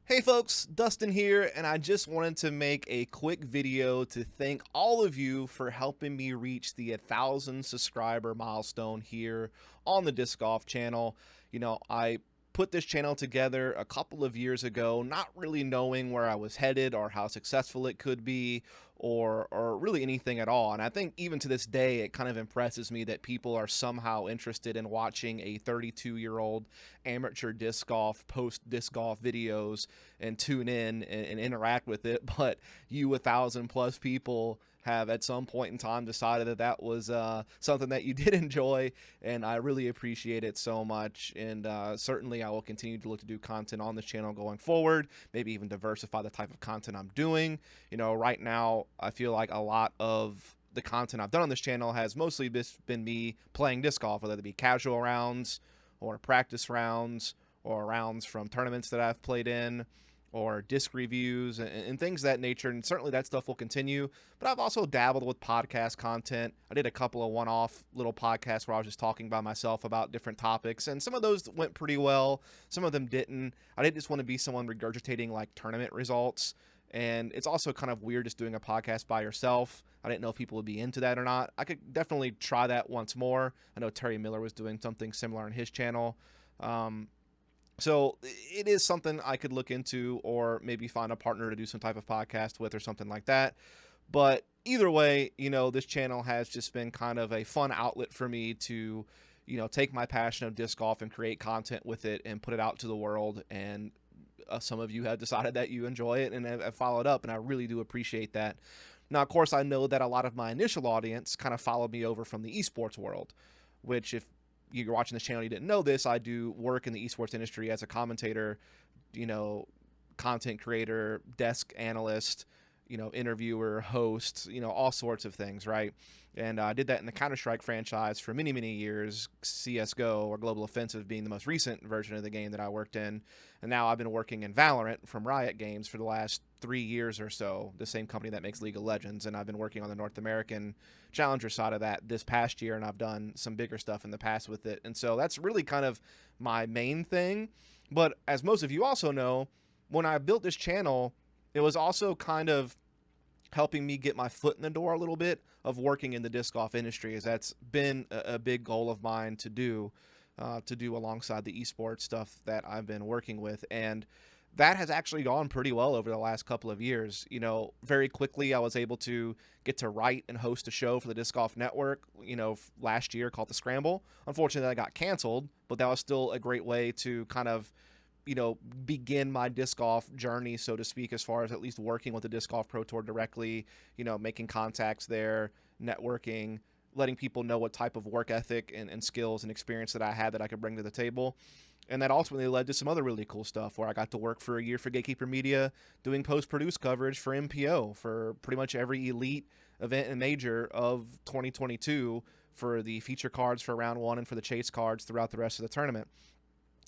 Hey folks, Dustin here, and I just wanted to make a quick video to thank all of you for helping me reach the 1,000 subscriber milestone here on the Disc Golf channel. I put this channel together a couple of years ago, not really knowing where I was headed or how successful it could be or really anything at all. And I think even to this day, it kind of impresses me that people are somehow interested in watching a 32-year-old amateur disc golf, post disc golf videos and tune in and interact with it. But you 1,000 plus people have at some point in time decided that that was something that you did enjoy, and I really appreciate it so much. And certainly I will continue to look to do content on this channel going forward, maybe even diversify the type of content I'm doing. Right now I feel like a lot of the content I've done on this channel has mostly been me playing disc golf, whether it be casual rounds or practice rounds or rounds from tournaments that I've played in, or disc reviews and things of that nature. And certainly that stuff will continue. But I've also dabbled with podcast content. I did a couple of one-off little podcasts where I was just talking by myself about different topics, and some of those went pretty well. Some of them didn't. I didn't just want to be someone regurgitating like tournament results. And it's also kind of weird just doing a podcast by yourself. I didn't know if people would be into that or not. I could definitely try that once more. I know Terry Miller was doing something similar on his channel. So it is something I could look into, or maybe find a partner to do some type of podcast with or something like that. But either way, this channel has just been kind of a fun outlet for me to, take my passion of disc golf and create content with it and put it out to the world. And some of you have decided that you enjoy it and have followed up, and I really do appreciate that. Now, of course, I know that a lot of my initial audience kind of followed me over from the esports world, which, if you're watching this channel, you didn't know this, I do work in the esports industry as a commentator, content creator, desk analyst, interviewer, host, all sorts of things, right? And I did that in the Counter-Strike franchise for many, many years, CSGO, or Global Offensive being the most recent version of the game that I worked in. And now I've been working in Valorant from Riot Games for the last 3 years or so, the same company that makes League of Legends. And I've been working on the North American Challenger side of that this past year, and I've done some bigger stuff in the past with it. And so that's really kind of my main thing. But as most of you also know, when I built this channel, it was also kind of helping me get my foot in the door a little bit of working in the disc golf industry, as that's been a big goal of mine to do alongside the esports stuff that I've been working with. And that has actually gone pretty well over the last couple of years. Very quickly I was able to get to write and host a show for the Disc Golf Network, last year, called The Scramble. Unfortunately, that got canceled, but that was still a great way to kind of begin my disc golf journey, so to speak, as far as at least working with the Disc Golf Pro Tour directly, making contacts there, networking, letting people know what type of work ethic and skills and experience that I had that I could bring to the table. And that ultimately led to some other really cool stuff, where I got to work for a year for Gatekeeper Media doing post-produce coverage for MPO for pretty much every elite event and major of 2022, for the feature cards for round one and for the chase cards throughout the rest of the tournament.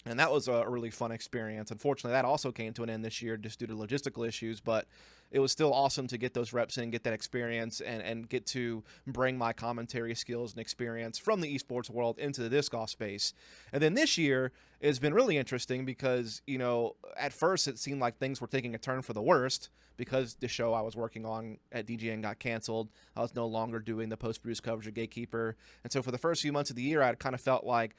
And that was a really fun experience. Unfortunately, that also came to an end this year just due to logistical issues, but it was still awesome to get those reps in, get that experience, and get to bring my commentary skills and experience from the esports world into the disc golf space. And then this year has been really interesting because, at first it seemed like things were taking a turn for the worst, because the show I was working on at DJN got canceled. I was no longer doing the post-produce coverage of Gatekeeper. And so for the first few months of the year, I kind of felt like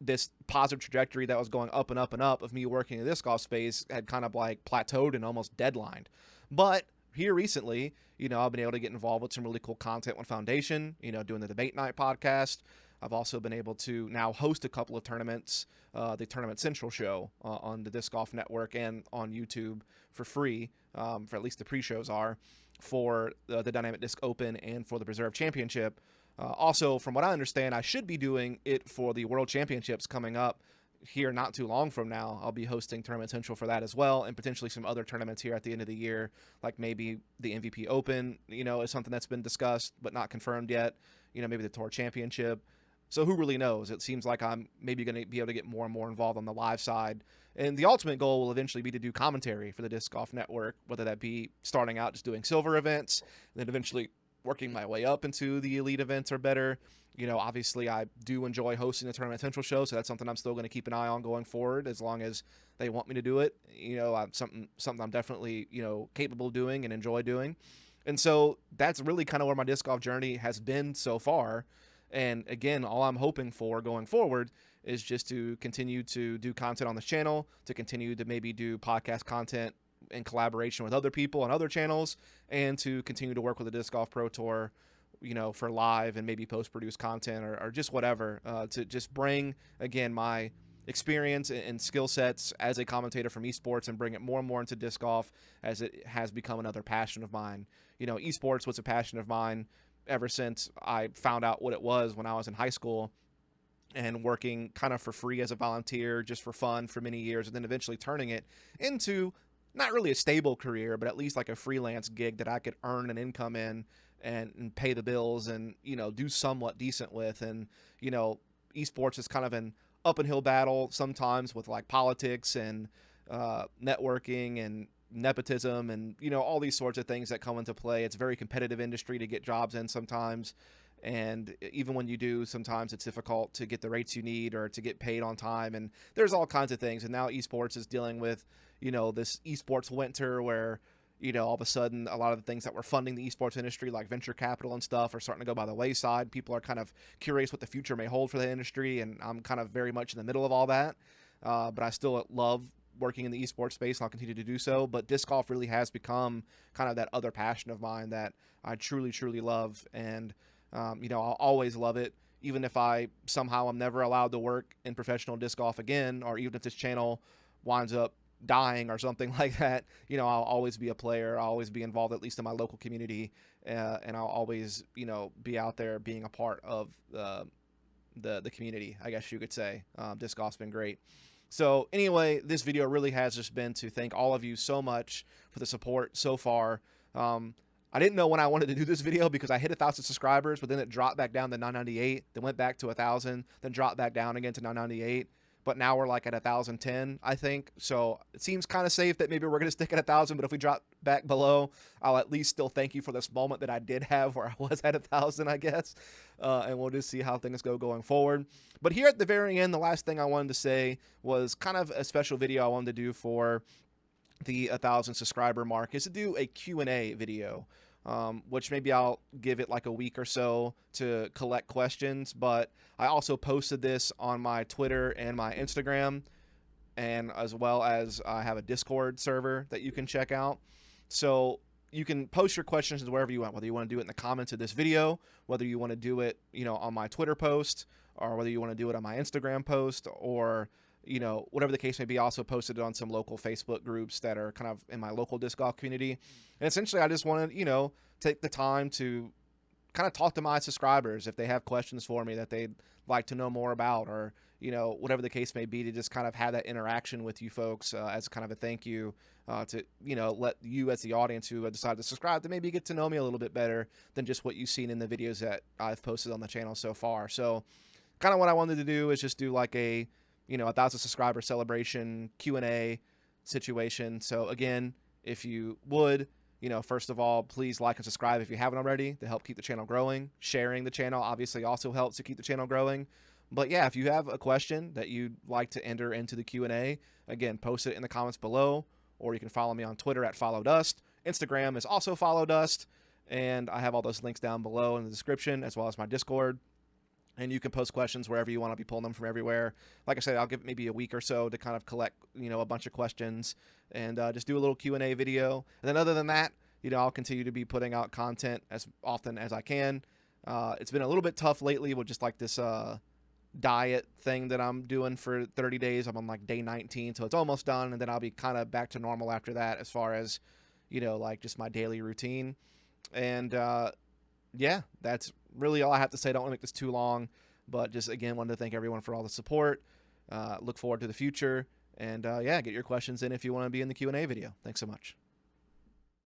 this positive trajectory that was going up and up and up of me working in this golf space had kind of like plateaued and almost deadlined. But here recently, I've been able to get involved with some really cool content with Foundation, doing the Debate Night podcast. I've also been able to now host a couple of tournaments, the Tournament Central show on the Disc Golf Network and on YouTube for free, for at least the pre-shows are, for the Dynamic Disc Open and for the Preserve Championship. Also, from what I understand, I should be doing it for the World Championships coming up here not too long from now. I'll be hosting Tournament Central for that as well, and potentially some other tournaments here at the end of the year, like maybe the MVP Open, is something that's been discussed but not confirmed yet. Maybe the Tour Championship. So who really knows? It seems like I'm maybe going to be able to get more and more involved on the live side. And the ultimate goal will eventually be to do commentary for the Disc Golf Network, whether that be starting out just doing silver events, and then eventually working my way up into the elite events are better. Obviously I do enjoy hosting the Tournament Central show, so that's something I'm still going to keep an eye on going forward as long as they want me to do it. Something I'm definitely, capable of doing and enjoy doing. And so that's really kind of where my disc golf journey has been so far. And again, all I'm hoping for going forward is just to continue to do content on this channel, to continue to maybe do podcast content in collaboration with other people on other channels, and to continue to work with the Disc Golf Pro Tour, for live and maybe post-produce content or just whatever, to just bring, again, my experience and skill sets as a commentator from esports and bring it more and more into disc golf as it has become another passion of mine. Esports was a passion of mine ever since I found out what it was when I was in high school and working kind of for free as a volunteer, just for fun for many years, and then eventually turning it into not really a stable career, but at least like a freelance gig that I could earn an income in and pay the bills and, do somewhat decent with. And, esports is kind of an up and hill battle sometimes with like politics and networking and nepotism and, all these sorts of things that come into play. It's a very competitive industry to get jobs in sometimes. And even when you do, sometimes it's difficult to get the rates you need or to get paid on time. And there's all kinds of things. And now esports is dealing with, this esports winter where, all of a sudden a lot of the things that were funding the esports industry, like venture capital and stuff, are starting to go by the wayside. People are kind of curious what the future may hold for the industry. And I'm kind of very much in the middle of all that. But I still love working in the esports space, and I'll continue to do so. But disc golf really has become kind of that other passion of mine that I truly, truly love. And, I'll always love it, even if I somehow am never allowed to work in professional disc golf again, or even if this channel winds up dying or something like that. I'll always be a player. I'll always be involved, at least in my local community, and I'll always, be out there being a part of the community, I guess you could say. Disc golf's been great. So anyway, this video really has just been to thank all of you so much for the support so far. I didn't know when I wanted to do this video because I hit 1,000 subscribers, but then it dropped back down to 998, then went back to 1,000, then dropped back down again to 998. But now we're like at 1,010, I think. So it seems kind of safe that maybe we're going to stick at 1,000. But if we drop back below, I'll at least still thank you for this moment that I did have where I was at 1,000, I guess. And we'll just see how things go going forward. But here at the very end, the last thing I wanted to say was kind of a special video I wanted to do for the 1,000 subscriber mark, is to do a Q&A video. Which maybe I'll give it like a week or so to collect questions. But I also posted this on my Twitter and my Instagram, and as well as I have a Discord server that you can check out. So you can post your questions wherever you want, whether you want to do it in the comments of this video, whether you want to do it, on my Twitter post, or whether you want to do it on my Instagram post, or whatever the case may be. I also posted it on some local Facebook groups that are kind of in my local disc golf community. And essentially, I just wanted, take the time to kind of talk to my subscribers if they have questions for me that they'd like to know more about, or, whatever the case may be, to just kind of have that interaction with you folks as kind of a thank you to, let you as the audience who have decided to subscribe to maybe get to know me a little bit better than just what you've seen in the videos that I've posted on the channel so far. So kind of what I wanted to do is just do like a 1,000 subscriber celebration Q&A situation. So again, if you would, first of all, please like and subscribe if you haven't already, to help keep the channel growing. Sharing the channel obviously also helps to keep the channel growing. But yeah, if you have a question that you'd like to enter into the Q&A, again, post it in the comments below, or you can follow me on Twitter at FollowDust. Instagram is also FollowDust, and I have all those links down below in the description, as well as my Discord. And you can post questions wherever you want. I'll be pulling them from everywhere. Like I said, I'll give it maybe a week or so to kind of collect, a bunch of questions and just do a little Q&A video. And then other than that, I'll continue to be putting out content as often as I can. It's been a little bit tough lately with just like this diet thing that I'm doing for 30 days. I'm on like day 19, so it's almost done. And then I'll be kind of back to normal after that as far as, like just my daily routine. And yeah, that's really all I have to say. Don't want to make this too long, but just again wanted to thank everyone for all the support. Look forward to the future, and yeah, get your questions in if you want to be in the Q&A video. Thanks so much.